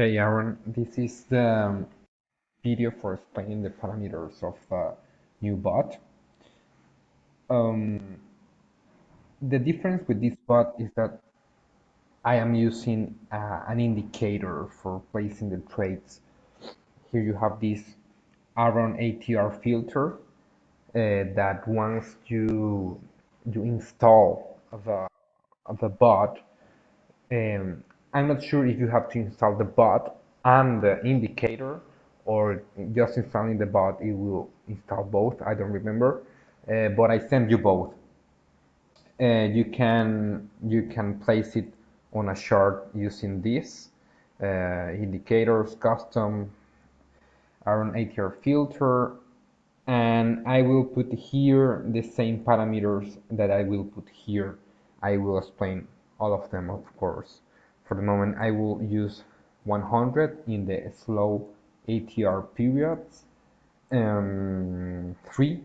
Hey Aaron, this is the video for explaining the parameters of the new bot. Um, the difference with this bot is that I am using an indicator for placing the trades. Here you have this Arron ATR filter that once you install the bot, Um, I'm not sure if you have to install the bot and the indicator, or just installing the bot, it will install both. I don't remember, but I send you both. You can place it on a chart using this indicators, custom, Arron ATR filter, and I will put here the same parameters that I will put here. I will explain all of them, of course. For the moment, I will use 100 in the slow ATR periods, 3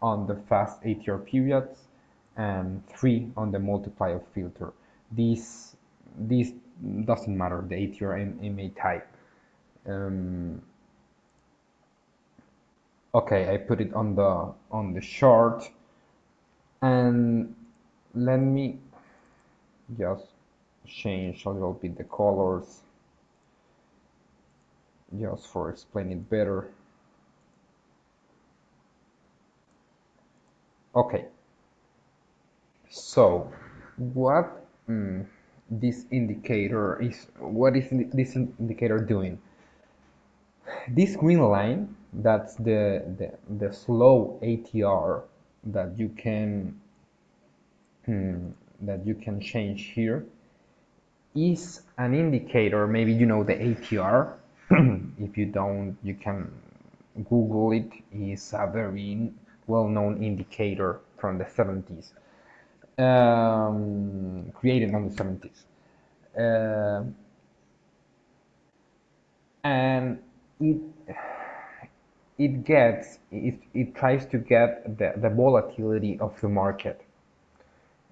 on the fast ATR periods, and 3 on the multiplier filter. This doesn't matter, the ATR and MA type. Um, Okay, I put it on the chart, and let me just change a little bit the colors just for explain it better. Okay, so what what is this indicator doing? This green line, that's the slow ATR that you can that you can change here, is an indicator. Maybe you know the ATR. If you don't, you can Google it. It's a very well-known indicator from the 70s, created on the 70s. Uh, and it it tries to get the volatility of the market.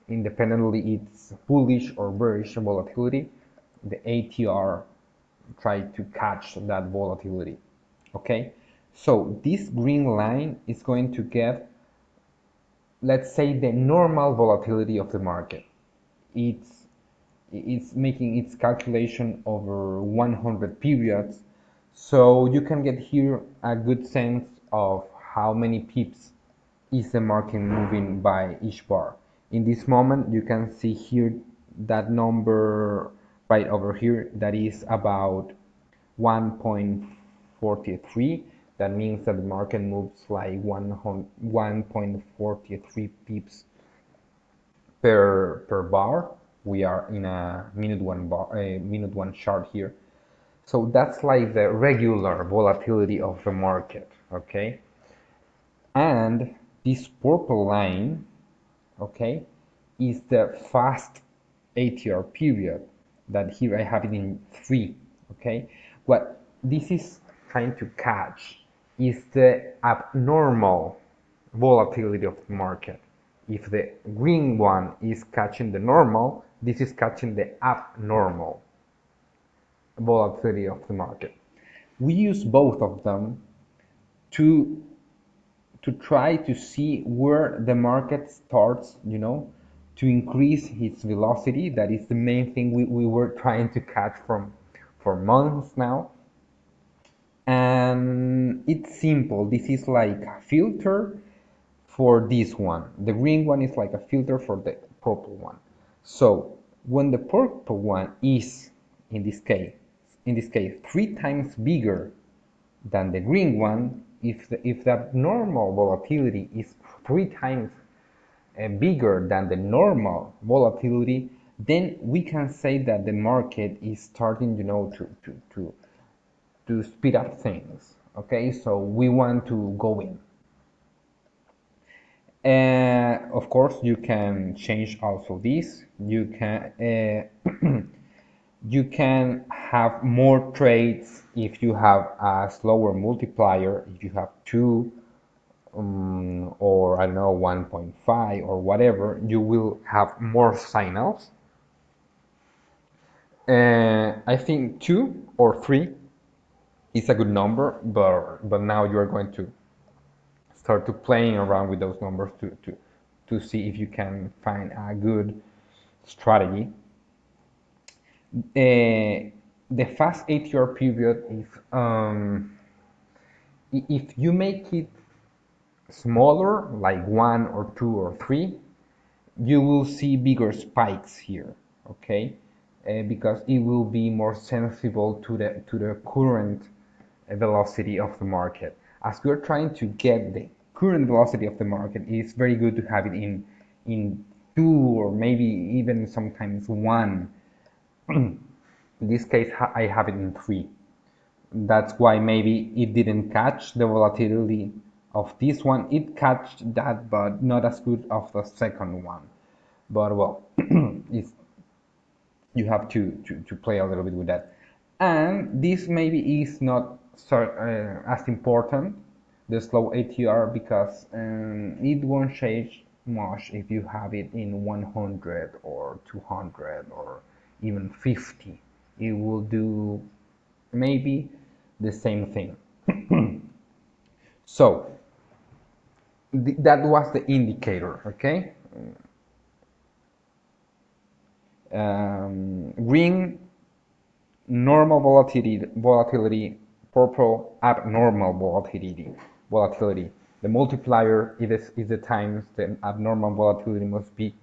Independently, it's bullish or bearish volatility. The ATR try to catch that volatility. Okay, so this green line is going to get, let's say, the normal volatility of the market. It's making its calculation over 100 periods, so you can get here a good sense of how many pips is the market moving by each bar. In this moment, you can see here that number right over here, that is about 1.43. That means that the market moves like 1.43 pips per bar. We are in a minute one chart here. So that's like the regular volatility of the market, okay? And this purple line, okay, is the fast ATR period, that here I have it in 3, okay? What this is trying to catch is the abnormal volatility of the market. If the green one is catching the normal, this is catching the abnormal volatility of the market. We use both of them to try to see where the market starts, to increase its velocity. That is the main thing we were trying to catch for months now. And it's simple. This is like a filter for this one. The green one is like a filter for the purple one. So when the purple one is, in this case 3 times bigger than the green one, if that normal volatility is 3 times bigger than the normal volatility, then we can say that the market is starting, to speed up things. Okay, so we want to go in. Of course, you can change also this. You can have more trades if you have a slower multiplier. If you have 2, or I don't know, 1.5 or whatever, you will have more signals. I think 2 or 3 is a good number, but now you are going to start to playing around with those numbers to see if you can find a good strategy. The fast ATR period is if you make it smaller, like 1 or 2 or 3, you will see bigger spikes here, okay? Because it will be more sensible to the current velocity of the market. As you're trying to get the current velocity of the market, it's very good to have it in 2 or maybe even sometimes 1. In this case, I have it in 3. That's why maybe it didn't catch the volatility of this one. It catched that, but not as good of the second one. But well, it's, you have to play a little bit with that. And this maybe is not so, as important, the slow ATR, because it won't change much if you have it in 100 or 200 or even 50. It will do maybe the same thing. So that was the indicator, okay? Green, normal volatility, purple, abnormal volatility. The multiplier is the times the abnormal volatility must be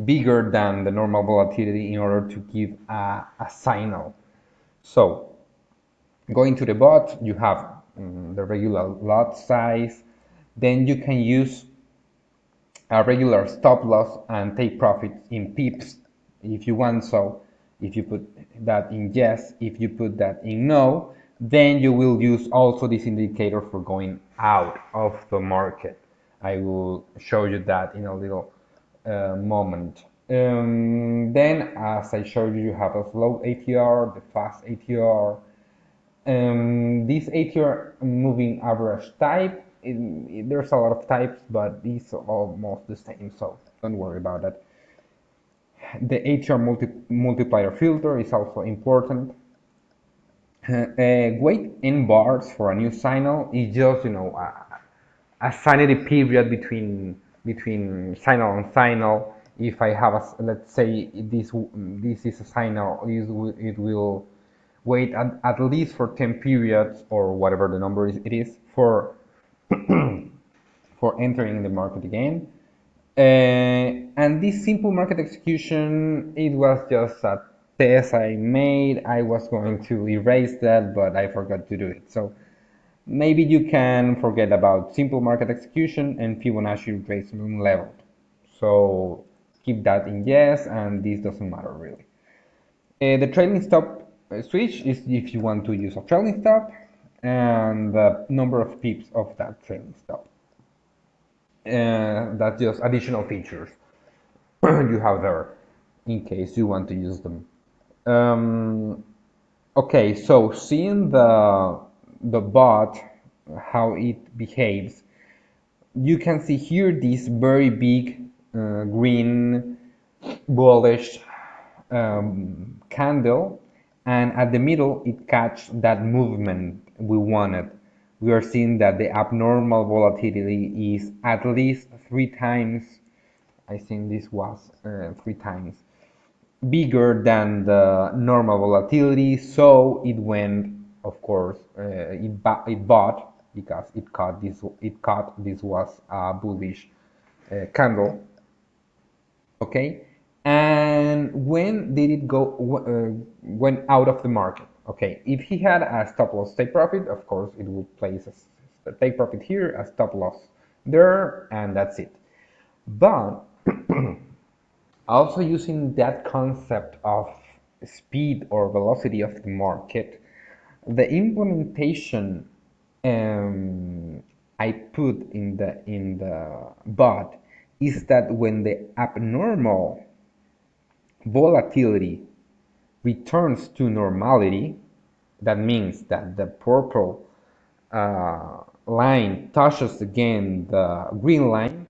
bigger than the normal volatility in order to give a signal. So going to the bot, you have the regular lot size. Then you can use a regular stop loss and take profit in pips if you want. So if you put that in yes, if you put that in no, then you will use also this indicator for going out of the market. I will show you that in a little moment. Then, as I showed you, you have a slow ATR, the fast ATR. This ATR moving average type, there's a lot of types, but these are almost the same, so don't worry about that. The ATR multiplier filter is also important. Wait in bars for a new signal is just, a sanity period between signal and signal. If I have let's say this is a signal, it will wait at least for 10 periods or whatever the number it is for entering the market again. And this simple market execution, it was just a test I made. I was going to erase that, but I forgot to do it. So maybe you can forget about simple market execution and Fibonacci retracement level. So keep that in yes, and this doesn't matter really. The trailing stop switch is if you want to use a trailing stop and the number of pips of that trailing stop. That's just additional features you have there in case you want to use them. Okay, so seeing the bot, how it behaves, you can see here this very big green bullish candle, and at the middle it catch that movement we wanted. We are seeing that the abnormal volatility is at least 3 times. I think this was 3 times bigger than the normal volatility, so it went, of course, it bought because it caught this was a bullish candle. Okay, and when did it go went out of the market? Okay, if he had a stop loss take profit, of course it would place a take profit here, a stop loss there, and that's it. But also using that concept of speed or velocity of the market, the implementation I put in the bot is that when the abnormal volatility returns to normality, that means that the purple line touches again the green line,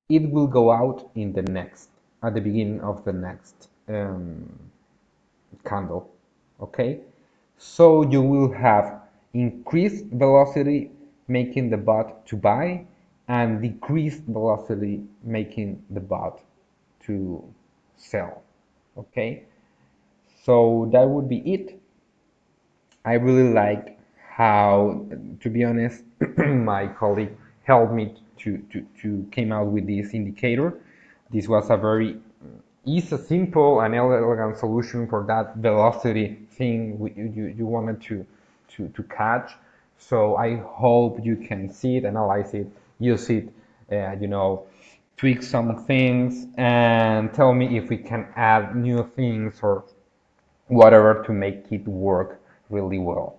it will go out in the next, at the beginning of the next um, candle. Okay, so you will have increased velocity making the bot to buy and decreased velocity making the bot to sell. Okay, so that would be it. I really liked how, to be honest, my colleague helped me to came out with this indicator. This was a very easy, simple, and elegant solution for that velocity thing you wanted to catch. So I hope you can see it, analyze it, use it, tweak some things, and tell me if we can add new things or whatever to make it work really well.